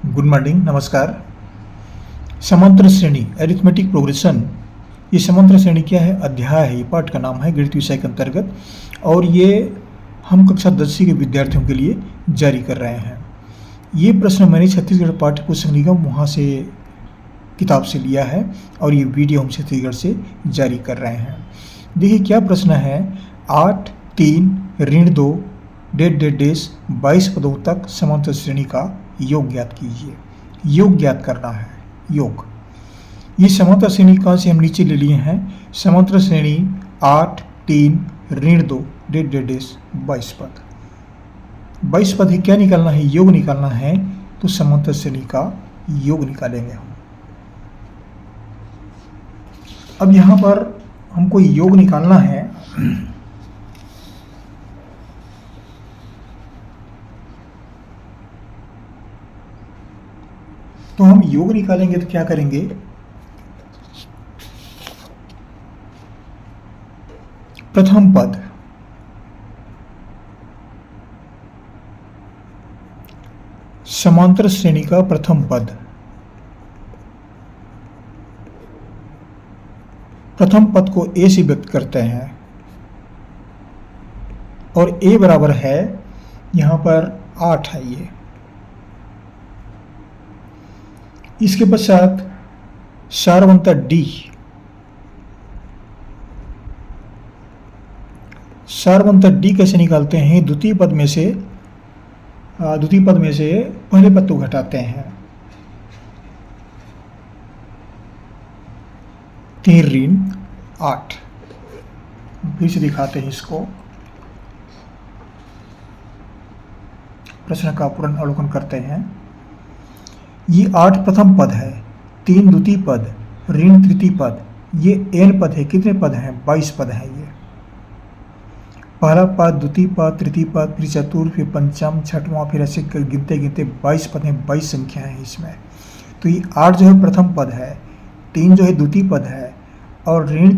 Good morning, नमस्कार। समांतर श्रेणी अरिथमेटिक प्रोग्रेशन, ये समांतर श्रेणी क्या है? अध्याय है, ये पाठ का नाम है गणित विषय के अंतर्गत, और ये हम कक्षा 10वीं के विद्यार्थियों के लिए जारी कर रहे हैं। ये प्रश्न मैंने छत्तीसगढ़ पाठ्य पुस्तक निगम वहाँ से किताब से लिया है और ये वीडियो हम छत्तीसगढ़ से जारी कर रहे हैं। देखिए क्या प्रश्न है। 8, 3, ऋण 2 डेश 22 पदों तक समांतर श्रेणी का योग ज्ञात कीजिए। योग ज्ञात करना है। योग, ये समांतर श्रेणी कहाँ से हम नीचे ले लिए हैं? समांतर श्रेणी 8, 3, ऋण 2 डेश 22 पद। 22 पद है, क्या निकालना है? योग निकालना है। तो समांतर श्रेणी का योग निकालेंगे हम। अब यहाँ पर हमको योग निकालना है। तो हम योग निकालेंगे तो क्या करेंगे? प्रथम पद समांतर श्रेणी का प्रथम पद, प्रथम पद को a से व्यक्त करते हैं और a बराबर है यहां पर 8 है। ये इसके पश्चात सारवंता d, सारवंता d कैसे निकालते हैं? द्वितीय पद में से पहले पद को घटाते हैं। 3 ऋण 8। फिर से दिखाते हैं इसको। प्रश्न का पूर्ण अवलोकन करते हैं। ये 8 प्रथम पद है, 3 द्वितीय पद, ऋण तृतीय पद, ये n पद है। कितने पद हैं? 22 पद हैं। ये पहला पद, द्वितीय पद, तृतीय पद, फिर चतुर्थ, फिर पंचम, छठवां, फिर ऐसे गिनते गिनते 22 पद हैं। 22 संख्या है इसमें। तो ये 8 जो है प्रथम पद है, 3 जो है द्वितीय पद है, और ऋण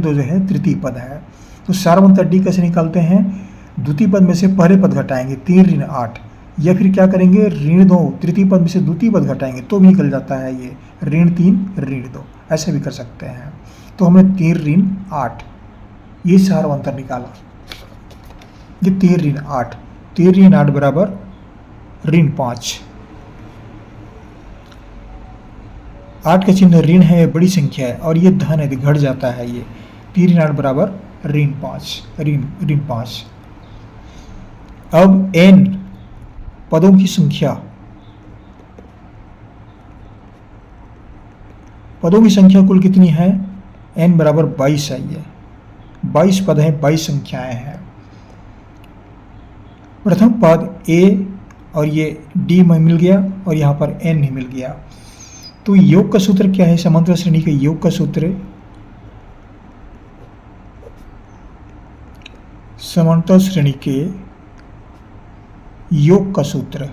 2 जो है तृतीय पद है। तो सारवंता d कैसे निकालते हैं? द्वितीय पद में से पहले पद घटाएंगे, 3 ऋण 8, या फिर क्या करेंगे? ऋण 2 तृतीय पद में से द्वितीय पद घटाएंगे तो भी निकल जाता है ये ऋण 3 ऋण 2, ऐसे भी कर सकते हैं। तो हमने 3 ऋण 8 ये सारवंतर निकाला। ये 3 ऋण 8, 3 ऋण 8 बराबर ऋण 5। 8 का चिन्ह ऋण है, बड़ी संख्या है, और ये धन है, घट जाता है। ये 3 ऋण 8 बराबर ऋण 5, ऋण 5। अब n पदों की संख्या, पदों की संख्या कुल कितनी है? n बराबर 22 है। ये 22 पद हैं, 22 संख्याएं हैं। प्रथम पद a और ये d में मिल गया और यहाँ पर n ही मिल गया। तो योग का सूत्र क्या है? समांतर श्रेणी के योग का सूत्र, समांतर श्रेणी के योग का सूत्र,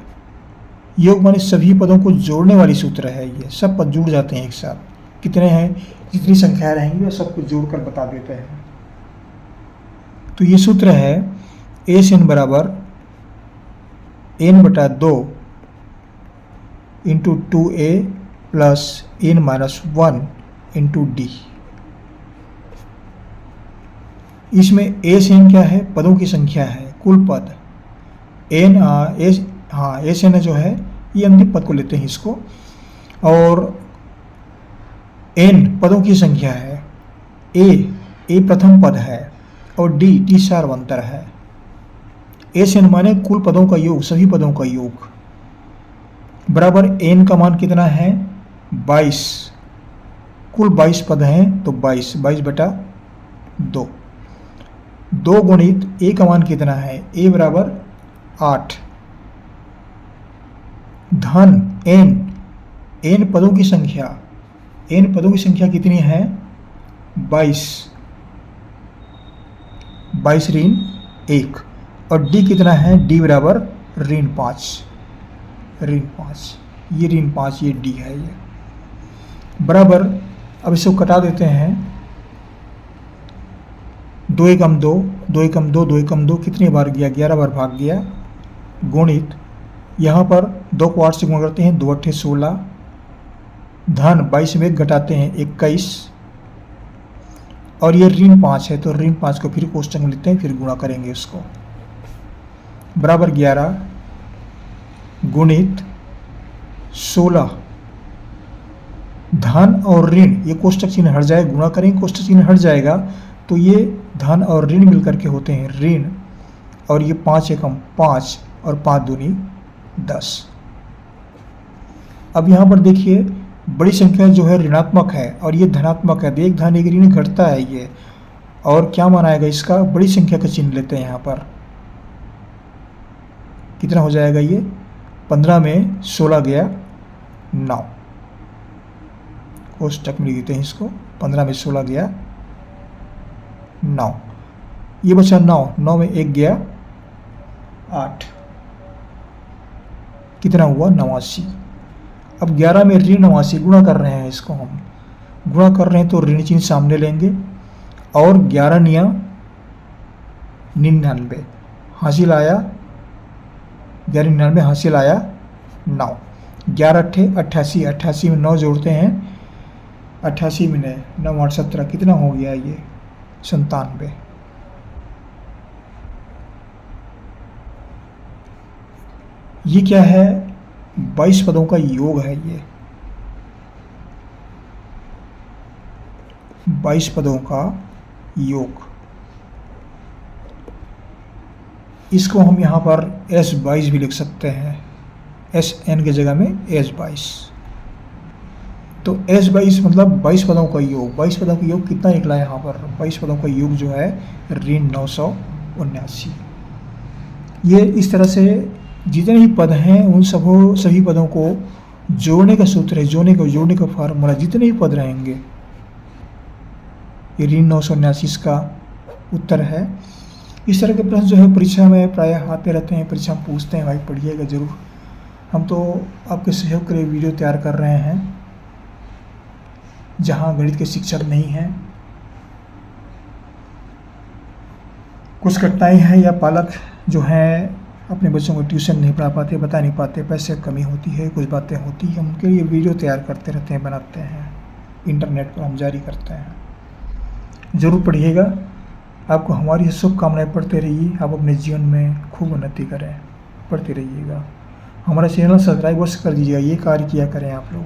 योग माने सभी पदों को जोड़ने वाली सूत्र है। ये सब पद जुड़ जाते हैं एक साथ। कितने हैं? जितनी संख्याएं रहेंगी वो सबको जोड़कर बता देते हैं। तो ये सूत्र है a से n बराबर n/2 into 2a plus n-1 into d। इसमें a से n क्या है? पदों की संख्या है, कुल पद। a से n जो है ये अंतिम पद को लेते हैं इसको, और n पदों की संख्या है। a प्रथम पद है और d सारवंतर है। a से n माने कुल पदों का योग, सभी पदों का योग, बराबर n का मान कितना है? 22। कुल 22 पद हैं तो 22/2। 2 गुणित a का मान कितना है? a बराबर 8, धन n पदों की संख्या, n पदों की संख्या कितनी है? 22 ऋण 1, और d कितना है? d बराबर ऋण 5, ये ऋण 5, ये d है। ये बराबर, अब इसको कटा देते हैं। 2 एकम 2, 2 एकम 2, 2 एकम 2 कितनी बार गया? 11 बार भाग गया, गुणित यहाँ पर 2 को 8 से गुणा करते हैं, 2 अट्ठे 16, धन 22 में 1 घटाते हैं 21, और ये ऋण 5 है तो ऋण 5 को फिर कोष्टक में लिखते हैं, फिर गुणा करेंगे उसको, बराबर 11 गुणित 16, धन और ऋण, ये कोष्टक चिन्ह हट जाएगा, गुणा करेंगे कोष्टक चिन्ह हट जाएगा, तो ये धन और ऋण मिलकर के होते हैं ऋण, और ये 5 एकम 5 और 5 दूनी 10। अब यहाँ पर देखिए बड़ी संख्या जो है ऋणात्मक है और ये धनात्मक है, एक धन एक ऋण घटता है ये, और क्या मानाएगा इसका, बड़ी संख्या का चिन्ह लेते हैं यहाँ पर। कितना हो जाएगा ये, 15 में 16 गया 9, कोष्टक में लिखते हैं इसको, 15 में 16 गया 9, ये बचा 9, 9 में 1 गया 8, कितना हुआ 89। अब 11 में ऋण 89 गुणा कर रहे हैं, इसको हम गुणा कर रहे हैं तो ऋण चिन्ह सामने लेंगे, और 11 निया 99 हासिल आया, 1199 हासिल आया 9, 11 अट्ठे 88, 88 में 9 जोड़ते हैं, 88 में 9 8 17, कितना हो गया ये 97। ये क्या है, 22 पदों का योग है ये, 22 पदों का योग। इसको हम यहाँ पर S22 भी लिख सकते हैं, SN की जगह में S22। तो S22 मतलब 22 पदों का योग। 22 पदों का योग कितना निकला है यहाँ पर, 22 पदों का योग जो है ऋण 979। ये इस तरह से जितने भी पद हैं उन सभी पदों को जोड़ने का सूत्र है, जोड़ने का फार्मूला, जितने भी पद रहेंगे ये ऋण 979 का उत्तर है। इस तरह के प्रश्न जो है परीक्षा में प्रायः आते रहते हैं, परीक्षा में पूछते हैं, भाई पढ़िएगा जरूर। हम तो आपके सहयोग के लिए वीडियो तैयार कर रहे हैं, जहाँ गणित के शिक्षक नहीं हैं, कुछ कठिनाई है या पालक जो हैं अपने बच्चों को ट्यूशन नहीं पढ़ा पाते, बता नहीं पाते, पैसे की कमी होती है, कुछ बातें होती हैं, उनके लिए वीडियो तैयार करते रहते हैं, बनाते हैं, इंटरनेट पर हम जारी करते हैं। ज़रूर पढ़िएगा, आपको हमारी शुभकामनाएं, पढ़ते रहिए, आप अपने जीवन में खूब उन्नति करें, पढ़ते रहिएगा। हमारा चैनल सब्सक्राइब अवश्य कर दीजिएगा, ये कार्य किया करें, आप लोग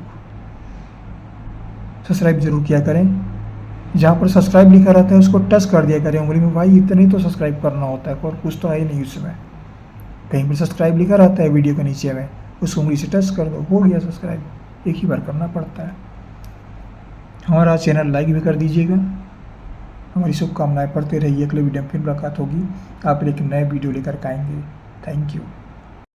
सब्सक्राइब जरूर किया करें। जहाँ पर सब्सक्राइब लिखा रहता है उसको टच कर दिया करें उंगली में, भाई इतना ही तो सब्सक्राइब करना होता है, और कुछ तो है ही नहीं उसमें, कहीं पर सब्सक्राइब लिखा रहता है वीडियो के नीचे में, उस उंगली से टच कर दो, हो गया सब्सक्राइब, एक ही बार करना पड़ता है। हमारा चैनल लाइक भी कर दीजिएगा। हमारी शुभकामनाएं, पढ़ते रहिए। अगले वीडियो में फिर मुलाकात होगी, आप एक नए वीडियो लेकर आएंगे। Thank you.